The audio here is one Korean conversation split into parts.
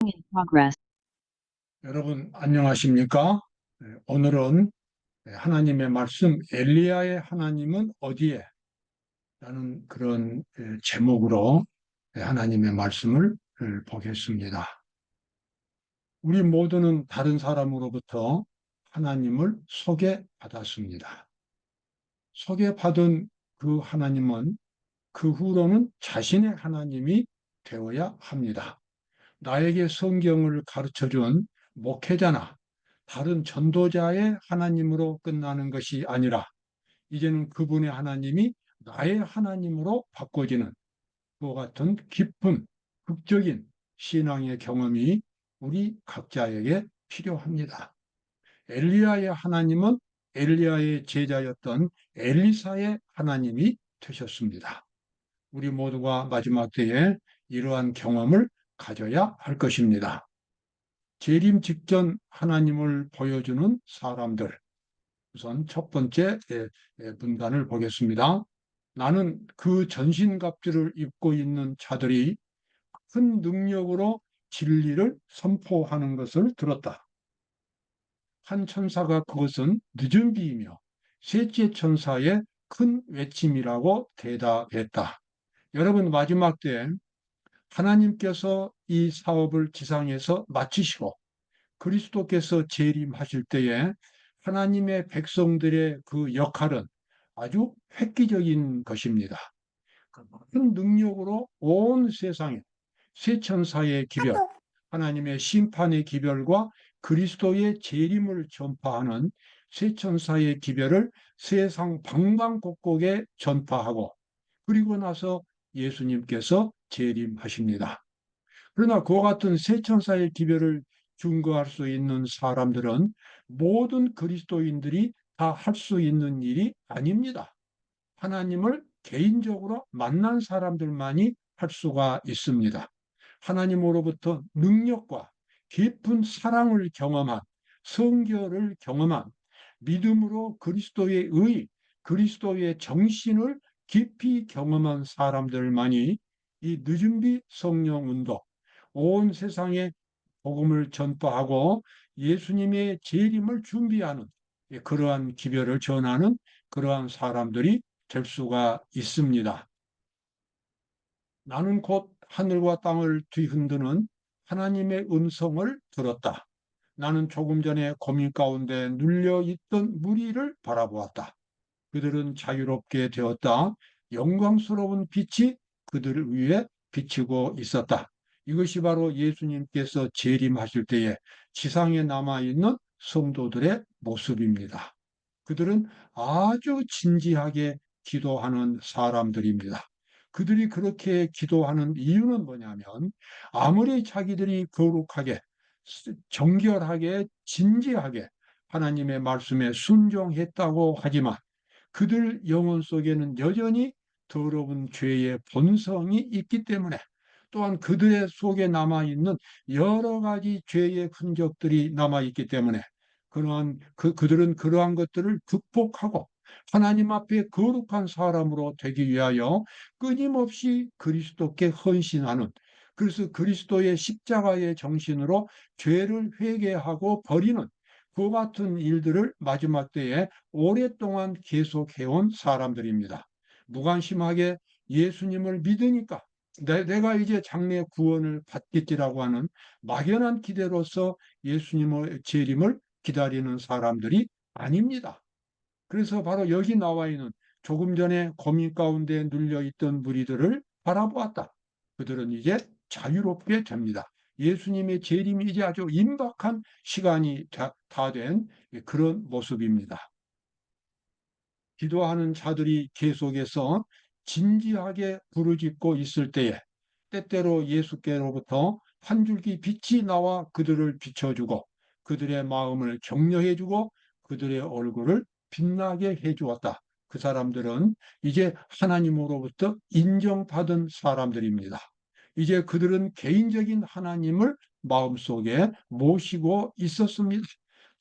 in progress. 여러분 안녕하십니까? 오늘은 하나님의 말씀 엘리야의 하나님은 어디에? 라는 그런 제목으로 하나님의 말씀을 보겠습니다. 우리 모두는 다른 사람으로부터 하나님을 소개받았습니다. 소개받은 그 하나님은 그 후로는 자신의 하나님이 되어야 합니다. 나에게 성경을 가르쳐준 목회자나 다른 전도자의 하나님으로 끝나는 것이 아니라 이제는 그분의 하나님이 나의 하나님으로 바꿔지는 그와 같은 깊은 극적인 신앙의 경험이 우리 각자에게 필요합니다. 엘리야의 하나님은 엘리야의 제자였던 엘리사의 하나님이 되셨습니다. 우리 모두가 마지막 때에 이러한 경험을 가져야 할 것입니다. 재림 직전 하나님을 보여주는 사람들. 우선 첫 번째 문단을 보겠습니다. 나는 그 전신갑주를 입고 있는 자들이 큰 능력으로 진리를 선포하는 것을 들었다. 한 천사가 그것은 늦은 비이며 셋째 천사의 큰 외침이라고 대답했다. 여러분 마지막 때 하나님께서 이 사업을 지상에서 마치시고 그리스도께서 재림하실 때에 하나님의 백성들의 그 역할은 아주 획기적인 것입니다. 큰 능력으로 온 세상에 세 천사의 기별, 하나님의 심판의 기별과 그리스도의 재림을 전파하는 세 천사의 기별을 세상 방방곡곡에 전파하고 그리고 나서 예수님께서 재림하십니다. 그러나 그와 같은 세 천사의 기별을 증거할 수 있는 사람들은 모든 그리스도인들이 다 할 수 있는 일이 아닙니다. 하나님을 개인적으로 만난 사람들만이 할 수가 있습니다. 하나님으로부터 능력과 깊은 사랑을 경험한, 성결을 경험한, 믿음으로 그리스도의 의, 그리스도의 정신을 깊이 경험한 사람들만이 이 늦은비 성령 운동, 온 세상에 복음을 전파하고 예수님의 재림을 준비하는 그러한 기별을 전하는 그러한 사람들이 될 수가 있습니다. 나는 곧 하늘과 땅을 뒤흔드는 하나님의 음성을 들었다. 나는 조금 전에 고민 가운데 눌려 있던 무리를 바라보았다. 그들은 자유롭게 되었다. 영광스러운 빛이 그들 위에 비치고 있었다. 이것이 바로 예수님께서 재림하실 때에 지상에 남아있는 성도들의 모습입니다. 그들은 아주 진지하게 기도하는 사람들입니다. 그들이 그렇게 기도하는 이유는 뭐냐면 아무리 자기들이 거룩하게 정결하게 진지하게 하나님의 말씀에 순종했다고 하지만 그들 영혼 속에는 여전히 더러운 죄의 본성이 있기 때문에 또한 그들의 속에 남아있는 여러 가지 죄의 흔적들이 남아있기 때문에 그들은 그러한 것들을 극복하고 하나님 앞에 거룩한 사람으로 되기 위하여 끊임없이 그리스도께 헌신하는 그래서 그리스도의 십자가의 정신으로 죄를 회개하고 버리는 그 같은 일들을 마지막 때에 오랫동안 계속해온 사람들입니다. 무관심하게 예수님을 믿으니까 내가 이제 장래 구원을 받겠지라고 하는 막연한 기대로서 예수님의 재림을 기다리는 사람들이 아닙니다. 그래서 바로 여기 나와 있는 조금 전에 고민 가운데 눌려있던 무리들을 바라보았다. 그들은 이제 자유롭게 됩니다. 예수님의 재림이 이제 아주 임박한 시간이 다 된 그런 모습입니다. 기도하는 자들이 계속해서 진지하게 부르짖고 있을 때에 때때로 예수께로부터 한 줄기 빛이 나와 그들을 비춰주고 그들의 마음을 격려해주고 그들의 얼굴을 빛나게 해주었다. 그 사람들은 이제 하나님으로부터 인정받은 사람들입니다. 이제 그들은 개인적인 하나님을 마음속에 모시고 있었습니다.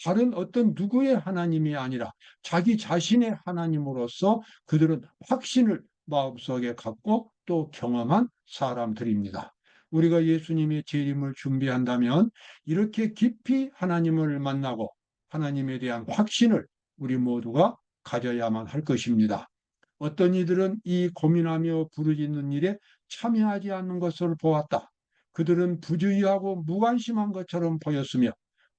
다른 어떤 누구의 하나님이 아니라 자기 자신의 하나님으로서 그들은 확신을 마음속에 갖고 또 경험한 사람들입니다. 우리가 예수님의 재림을 준비한다면 이렇게 깊이 하나님을 만나고 하나님에 대한 확신을 우리 모두가 가져야만 할 것입니다. 어떤 이들은 이 고민하며 부르짖는 일에 참여하지 않는 것을 보았다. 그들은 부주의하고 무관심한 것처럼 보였으며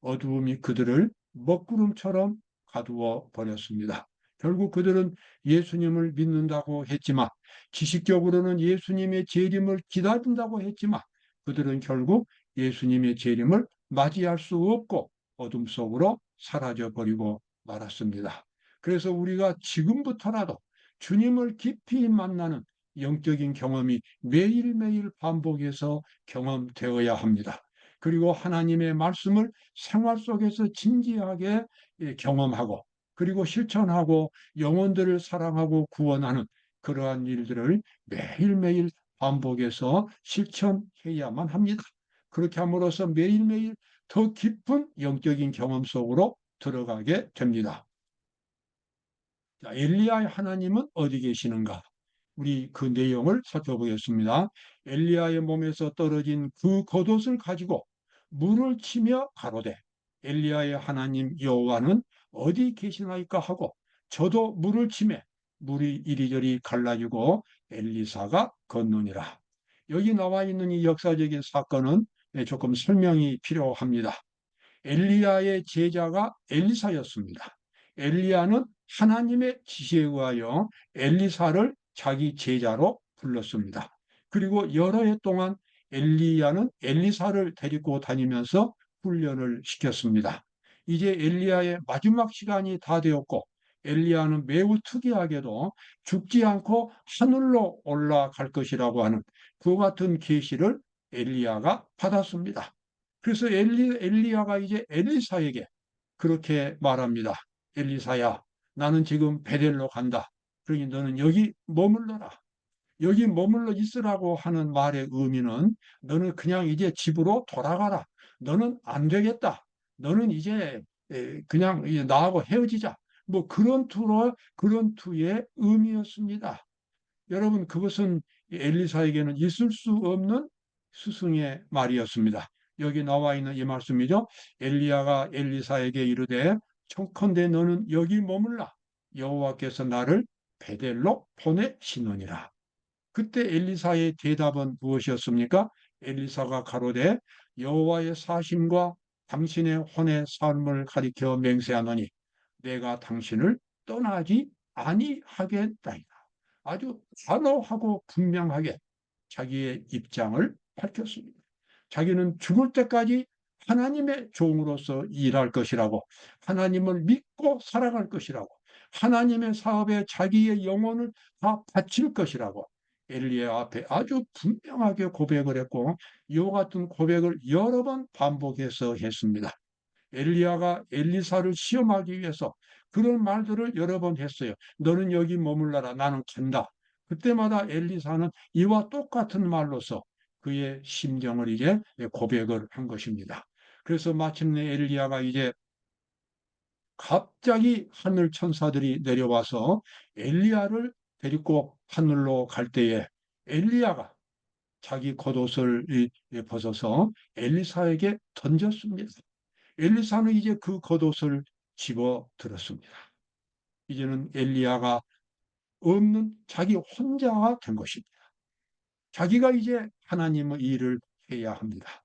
어두움이 그들을 먹구름처럼 가두어 버렸습니다. 결국 그들은 예수님을 믿는다고 했지만, 지식적으로는 예수님의 재림을 기다린다고 했지만, 그들은 결국 예수님의 재림을 맞이할 수 없고 어둠 속으로 사라져 버리고 말았습니다. 그래서 우리가 지금부터라도 주님을 깊이 만나는 영적인 경험이 매일매일 반복해서 경험되어야 합니다. 그리고 하나님의 말씀을 생활 속에서 진지하게 경험하고, 그리고 실천하고 영혼들을 사랑하고 구원하는 그러한 일들을 매일매일 반복해서 실천해야만 합니다. 그렇게 함으로써 매일매일 더 깊은 영적인 경험 속으로 들어가게 됩니다. 자, 엘리야의 하나님은 어디 계시는가? 우리 그 내용을 살펴보겠습니다. 엘리야의 몸에서 떨어진 그 겉옷을 가지고 물을 치며 가로되, 엘리야의 하나님 여호와는 어디 계시나이까 하고, 저도 물을 치매 물이 이리저리 갈라지고 엘리사가 걷느니라. 여기 나와 있는 이 역사적인 사건은 조금 설명이 필요합니다. 엘리야의 제자가 엘리사였습니다. 엘리야는 하나님의 지시에 의하여 엘리사를 자기 제자로 불렀습니다. 그리고 여러 해 동안 엘리야는 엘리사를 데리고 다니면서 훈련을 시켰습니다. 이제 엘리야의 마지막 시간이 다 되었고, 엘리야는 매우 특이하게도 죽지 않고 하늘로 올라갈 것이라고 하는 그 같은 계시를 엘리야가 받았습니다. 그래서 엘리야가 이제 엘리사에게 그렇게 말합니다. 엘리사야, 나는 지금 베델로 간다. 그러니 너는 여기 머물러라. 여기 머물러 있으라고 하는 말의 의미는, 너는 그냥 이제 집으로 돌아가라. 너는 안 되겠다. 너는 이제 그냥 나하고 헤어지자. 뭐 그런 투의 의미였습니다. 여러분, 그것은 엘리사에게는 있을 수 없는 스승의 말이었습니다. 여기 나와 있는 이 말씀이죠. 엘리야가 엘리사에게 이르되, 청컨대 너는 여기 머물라. 여호와께서 나를 베델로 보내시느니라. 그때 엘리사의 대답은 무엇이었습니까? 엘리사가 가로되, 여호와의 사심과 당신의 혼의 삶을 가리켜 맹세하노니 내가 당신을 떠나지 아니하겠나이다. 아주 단호하고 분명하게 자기의 입장을 밝혔습니다. 자기는 죽을 때까지 하나님의 종으로서 일할 것이라고, 하나님을 믿고 살아갈 것이라고, 하나님의 사업에 자기의 영혼을 다 바칠 것이라고 엘리야 앞에 아주 분명하게 고백을 했고, 이와 같은 고백을 여러 번 반복해서 했습니다. 엘리야가 엘리사를 시험하기 위해서 그런 말들을 여러 번 했어요. 너는 여기 머물러라. 나는 간다. 그때마다 엘리사는 이와 똑같은 말로서 그의 심정을 이제 고백을 한 것입니다. 그래서 마침내 엘리야가 이제 갑자기 하늘 천사들이 내려와서 엘리야를 데리고 하늘로 갈 때에 엘리야가 자기 겉옷을 벗어서 엘리사에게 던졌습니다. 엘리사는 이제 그 겉옷을 집어 들었습니다. 이제는 엘리야가 없는 자기 혼자가 된 것입니다. 자기가 이제 하나님의 일을 해야 합니다.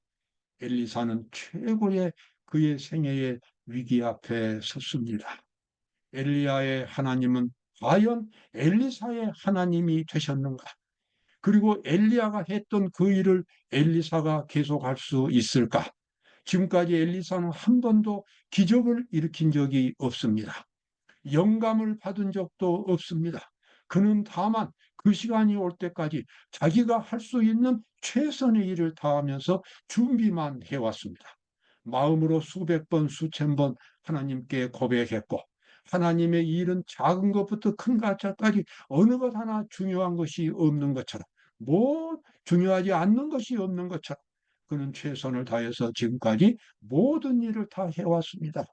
엘리사는 최고의 그의 생애의 위기 앞에 섰습니다. 엘리야의 하나님은 과연 엘리사의 하나님이 되셨는가? 그리고 엘리야가 했던 그 일을 엘리사가 계속할 수 있을까? 지금까지 엘리사는 한 번도 기적을 일으킨 적이 없습니다. 영감을 받은 적도 없습니다. 그는 다만 그 시간이 올 때까지 자기가 할 수 있는 최선의 일을 다하면서 준비만 해왔습니다. 마음으로 수백 번, 수천 번 하나님께 고백했고, 하나님의 일은 작은 것부터 큰 것까지 어느 것 하나 중요한 것이 없는 것처럼, 뭐 중요하지 않는 것이 없는 것처럼 그는 최선을 다해서 지금까지 모든 일을 다 해왔습니다.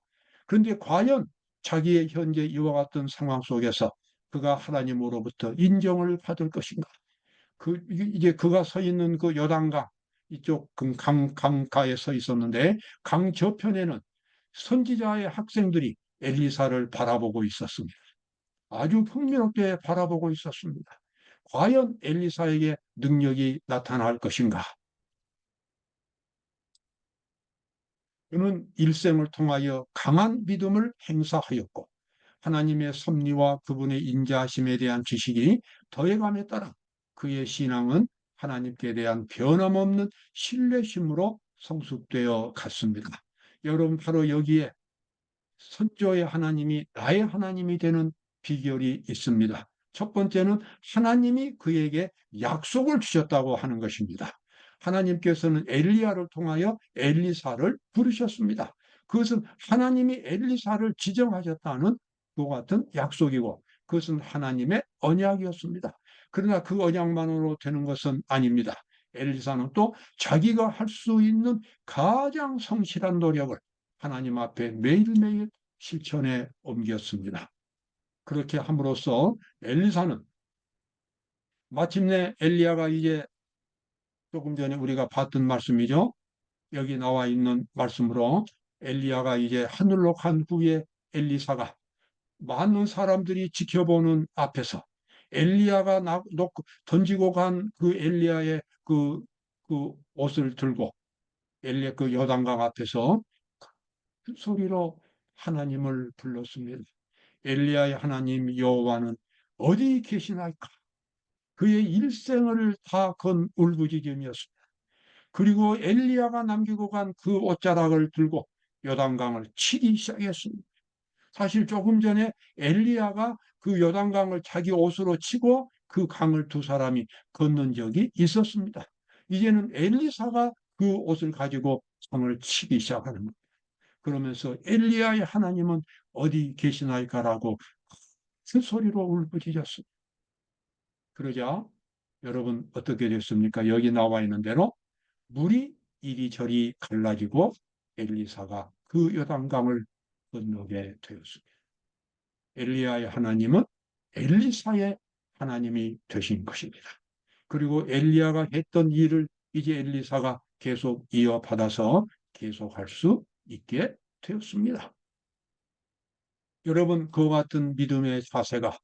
그런데 과연 자기의 현재 이와 같은 상황 속에서 그가 하나님으로부터 인정을 받을 것인가? 이제 그가 서 있는 그 요단강, 이쪽 강가에 서 있었는데 강 저편에는 선지자의 학생들이 엘리사를 바라보고 있었습니다. 아주 흥미롭게 바라보고 있었습니다. 과연 엘리사에게 능력이 나타날 것인가? 그는 일생을 통하여 강한 믿음을 행사하였고 하나님의 섭리와 그분의 인자하심에 대한 지식이 더해감에 따라 그의 신앙은 하나님께 대한 변함없는 신뢰심으로 성숙되어 갔습니다. 여러분, 바로 여기에 선조의 하나님이 나의 하나님이 되는 비결이 있습니다. 첫 번째는 하나님이 그에게 약속을 주셨다고 하는 것입니다. 하나님께서는 엘리야를 통하여 엘리사를 부르셨습니다. 그것은 하나님이 엘리사를 지정하셨다는 그 같은 약속이고 그것은 하나님의 언약이었습니다. 그러나 그 언약만으로 되는 것은 아닙니다. 엘리사는 또 자기가 할 수 있는 가장 성실한 노력을 하나님 앞에 매일매일 실천에 옮겼습니다. 그렇게 함으로써 엘리사는 마침내 엘리야가 이제 조금 전에 우리가 봤던 말씀이죠. 여기 나와 있는 말씀으로 엘리야가 이제 하늘로 간 후에 엘리사가 많은 사람들이 지켜보는 앞에서 엘리야가 던지고 간 그 엘리야의 그 옷을 들고 엘리야 그 요단강 앞에서 큰 소리로 하나님을 불렀습니다. 엘리야의 하나님 여호와는 어디 계시나이까? 그의 일생을 다 건 울부짖음이었습니다. 그리고 엘리야가 남기고 간 그 옷자락을 들고 요단강을 치기 시작했습니다. 사실 조금 전에 엘리야가 그 요단강을 자기 옷으로 치고 그 강을 두 사람이 건넌 적이 있었습니다. 이제는 엘리사가 그 옷을 가지고 강을 치기 시작하는 겁니다. 그러면서 엘리야의 하나님은 어디 계시나이까라고 큰 소리로 울부짖었습니다. 그러자 여러분 어떻게 됐습니까? 여기 나와 있는 대로 물이 이리저리 갈라지고 엘리사가 그 요단강을 건너게 되었습니다. 엘리야의 하나님은 엘리사의 하나님이 되신 것입니다. 그리고 엘리야가 했던 일을 이제 엘리사가 계속 이어받아서 계속할 수 있게 되었습니다. 여러분, 그와 같은 믿음의 자세가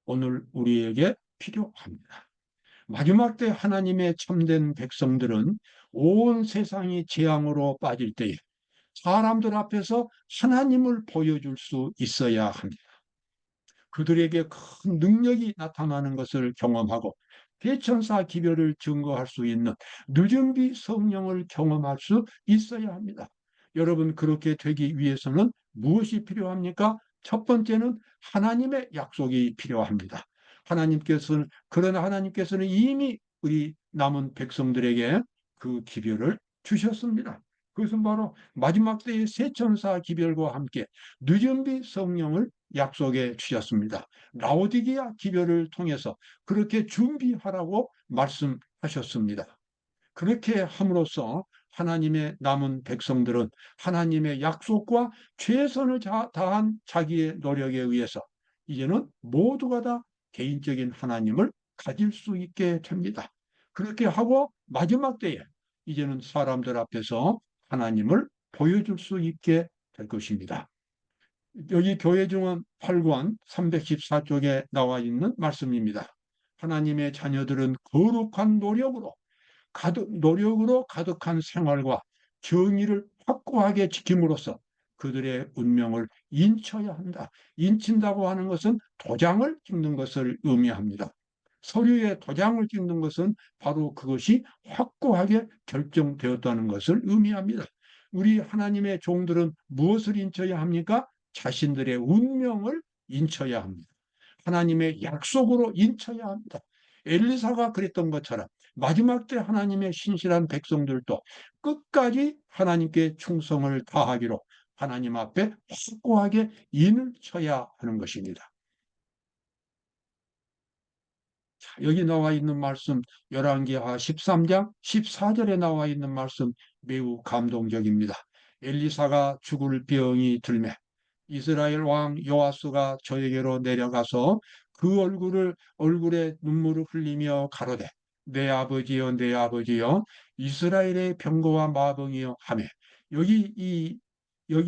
오늘 우리에게 필요합니다. 마지막 때 하나님의 참된 백성들은 온 세상이 재앙으로 빠질 때에 사람들 앞에서 하나님을 보여줄 수 있어야 합니다. 그들에게 큰 능력이 나타나는 것을 경험하고 대천사 기별을 증거할 수 있는 늦은비 성령을 경험할 수 있어야 합니다. 여러분, 그렇게 되기 위해서는 무엇이 필요합니까? 첫 번째는 하나님의 약속이 필요합니다. 그러나 하나님께서는 이미 우리 남은 백성들에게 그 기별을 주셨습니다. 그것은 바로 마지막 때의 새 천사 기별과 함께 늦은비 성령을 약속해 주셨습니다. 라오디게아 기별을 통해서 그렇게 준비하라고 말씀하셨습니다. 그렇게 함으로써 하나님의 남은 백성들은 하나님의 약속과 최선을 다한 자기의 노력에 의해서 이제는 모두가 다 개인적인 하나님을 가질 수 있게 됩니다. 그렇게 하고 마지막 때에 이제는 사람들 앞에서 하나님을 보여줄 수 있게 될 것입니다. 여기 교회 증언 8권 314쪽에 나와 있는 말씀입니다. 하나님의 자녀들은 거룩한 노력으로 가득한 생활과 정의를 확고하게 지킴으로써 그들의 운명을 인쳐야 한다. 인친다고 하는 것은 도장을 찍는 것을 의미합니다. 서류에 도장을 찍는 것은 바로 그것이 확고하게 결정되었다는 것을 의미합니다. 우리 하나님의 종들은 무엇을 인쳐야 합니까? 자신들의 운명을 인쳐야 합니다. 하나님의 약속으로 인쳐야 합니다. 엘리사가 그랬던 것처럼 마지막 때 하나님의 신실한 백성들도 끝까지 하나님께 충성을 다하기로 하나님 앞에 확고하게 인을 쳐야 하는 것입니다. 여기 나와 있는 말씀 열왕기하 13장 14절에 나와 있는 말씀 매우 감동적입니다. 엘리사가 죽을 병이 들매 이스라엘 왕 요아스가 저에게로 내려가서 그 얼굴에 눈물을 흘리며 가로되 내 아버지여 내 아버지여 이스라엘의 병거와 마병이여 하며 여기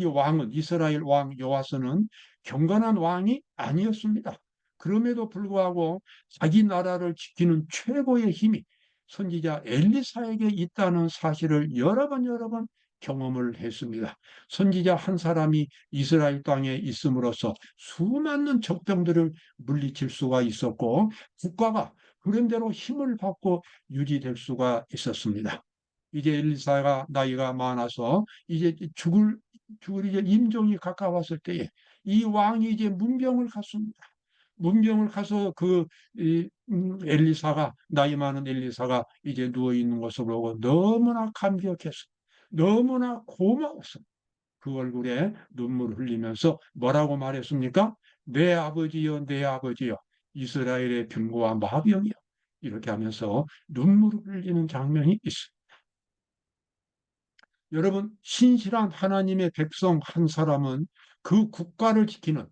왕은 이스라엘 왕 요아스는 경건한 왕이 아니었습니다. 그럼에도 불구하고 자기 나라를 지키는 최고의 힘이 선지자 엘리사에게 있다는 사실을 여러 번 경험을 했습니다. 선지자 한 사람이 이스라엘 땅에 있음으로써 수많은 적병들을 물리칠 수가 있었고 국가가 그런대로 힘을 받고 유지될 수가 있었습니다. 이제 엘리사가 나이가 많아서 이제 죽을 이제 임종이 가까웠을 때에 이 왕이 이제 문병을 갔습니다. 문병을 가서 엘리사가 나이 많은 엘리사가 이제 누워 있는 것을 보고 너무나 감격했어. 너무나 고마웠어. 그 얼굴에 눈물을 흘리면서 뭐라고 말했습니까? 내 아버지여, 내 아버지여, 이스라엘의 병거와 마병이여. 이렇게 하면서 눈물을 흘리는 장면이 있습니다. 여러분, 신실한 하나님의 백성 한 사람은 그 국가를 지키는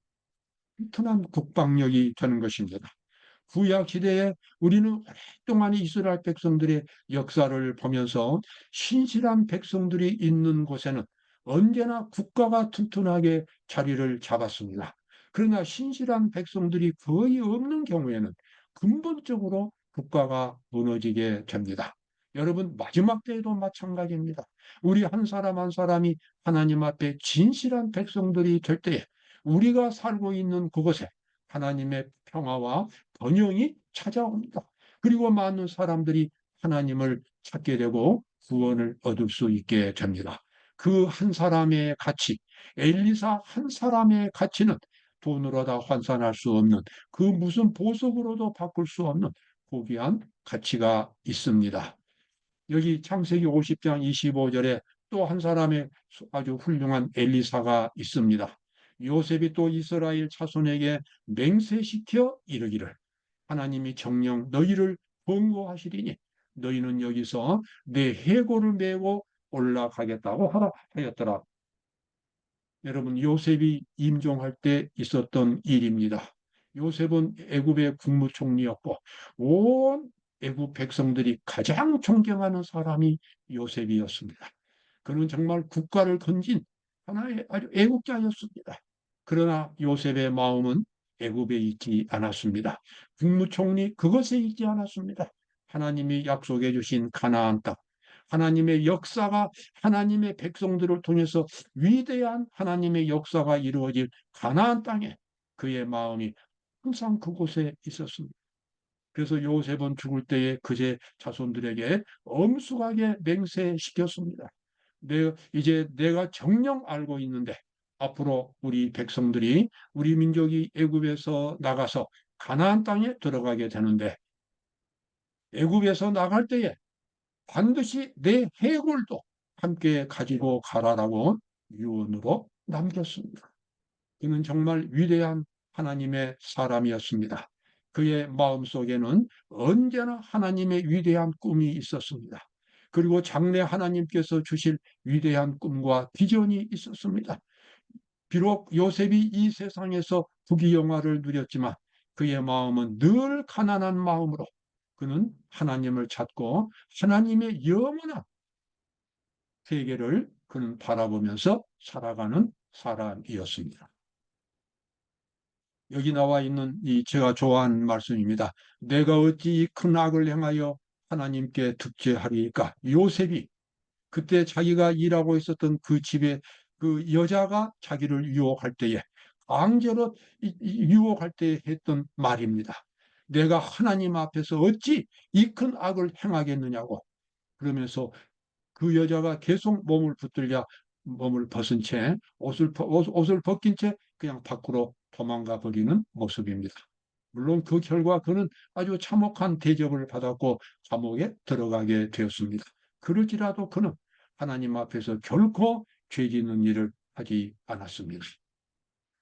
튼튼한 국방력이 되는 것입니다. 구약 시대에 우리는 오랫동안 이스라엘 백성들의 역사를 보면서 신실한 백성들이 있는 곳에는 언제나 국가가 튼튼하게 자리를 잡았습니다. 그러나 신실한 백성들이 거의 없는 경우에는 근본적으로 국가가 무너지게 됩니다. 여러분, 마지막 때에도 마찬가지입니다. 우리 한 사람 한 사람이 하나님 앞에 진실한 백성들이 될 때에 우리가 살고 있는 그곳에 하나님의 평화와 번영이 찾아옵니다. 그리고 많은 사람들이 하나님을 찾게 되고 구원을 얻을 수 있게 됩니다. 그 한 사람의 가치, 엘리사 한 사람의 가치는 돈으로 다 환산할 수 없는 그 무슨 보석으로도 바꿀 수 없는 고귀한 가치가 있습니다. 여기 창세기 50장 25절에 또 한 사람의 아주 훌륭한 엘리사가 있습니다. 요셉이 또 이스라엘 자손에게 맹세시켜 이르기를 하나님이 정녕 너희를 권고하시리니 너희는 여기서 내 해골을 메고 올라가겠다고 하라 하였더라. 여러분, 요셉이 임종할 때 있었던 일입니다. 요셉은 애굽의 국무총리였고 온 애굽 백성들이 가장 존경하는 사람이 요셉이었습니다. 그는 정말 국가를 건진 하나의 아주 애국자였습니다. 그러나 요셉의 마음은 애굽에 있지 않았습니다. 국무총리 그것에 있지 않았습니다. 하나님이 약속해 주신 가나안 땅, 하나님의 역사가 하나님의 백성들을 통해서 위대한 하나님의 역사가 이루어질 가나안 땅에 그의 마음이 항상 그곳에 있었습니다. 그래서 요셉은 죽을 때에 그제 자손들에게 엄숙하게 맹세시켰습니다. 이제 내가 정녕 알고 있는데 앞으로 우리 백성들이 우리 민족이 애굽에서 나가서 가나안 땅에 들어가게 되는데 애굽에서 나갈 때에 반드시 내 해골도 함께 가지고 가라라고 유언으로 남겼습니다. 그는 정말 위대한 하나님의 사람이었습니다. 그의 마음속에는 언제나 하나님의 위대한 꿈이 있었습니다. 그리고 장래 하나님께서 주실 위대한 꿈과 비전이 있었습니다. 비록 요셉이 이 세상에서 부귀영화를 누렸지만 그의 마음은 늘 가난한 마음으로 그는 하나님을 찾고 하나님의 영원한 세계를 그는 바라보면서 살아가는 사람이었습니다. 여기 나와 있는 이 제가 좋아하는 말씀입니다. 내가 어찌 이 큰 악을 행하여 하나님께 득죄하리까? 요셉이 그때 자기가 일하고 있었던 그 집에 그 여자가 자기를 유혹할 때에 강제로 유혹할 때 했던 말입니다. 내가 하나님 앞에서 어찌 이 큰 악을 행하겠느냐고 그러면서 그 여자가 계속 몸을 붙들려 몸을 벗은 채 옷을 벗긴 채 그냥 밖으로 도망가 버리는 모습입니다. 물론 그 결과 그는 아주 참혹한 대접을 받았고 감옥에 들어가게 되었습니다. 그럴지라도 그는 하나님 앞에서 결코 죄 짓는 일을 하지 않았습니다.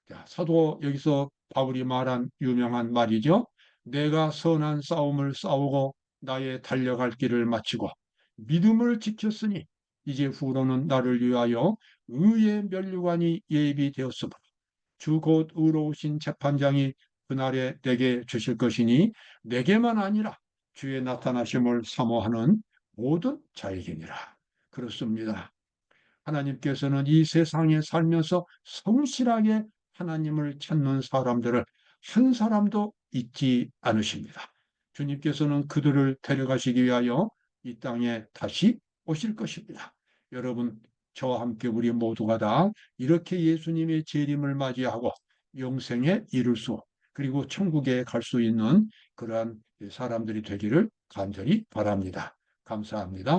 자, 사도 여기서 바울이 말한 유명한 말이죠. 내가 선한 싸움을 싸우고 나의 달려갈 길을 마치고 믿음을 지켰으니 이제 후로는 나를 위하여 의의 면류관이 예비되었으므로 주 곧 의로우신 재판장이 그날에 내게 주실 것이니 내게만 아니라 주의 나타나심을 사모하는 모든 자에게니라. 그렇습니다. 하나님께서는 이 세상에 살면서 성실하게 하나님을 찾는 사람들을 한 사람도 잊지 않으십니다. 주님께서는 그들을 데려가시기 위하여 이 땅에 다시 오실 것입니다. 여러분, 저와 함께 우리 모두가 다 이렇게 예수님의 재림을 맞이하고 영생에 이를 수, 그리고 천국에 갈 수 있는 그러한 사람들이 되기를 간절히 바랍니다. 감사합니다.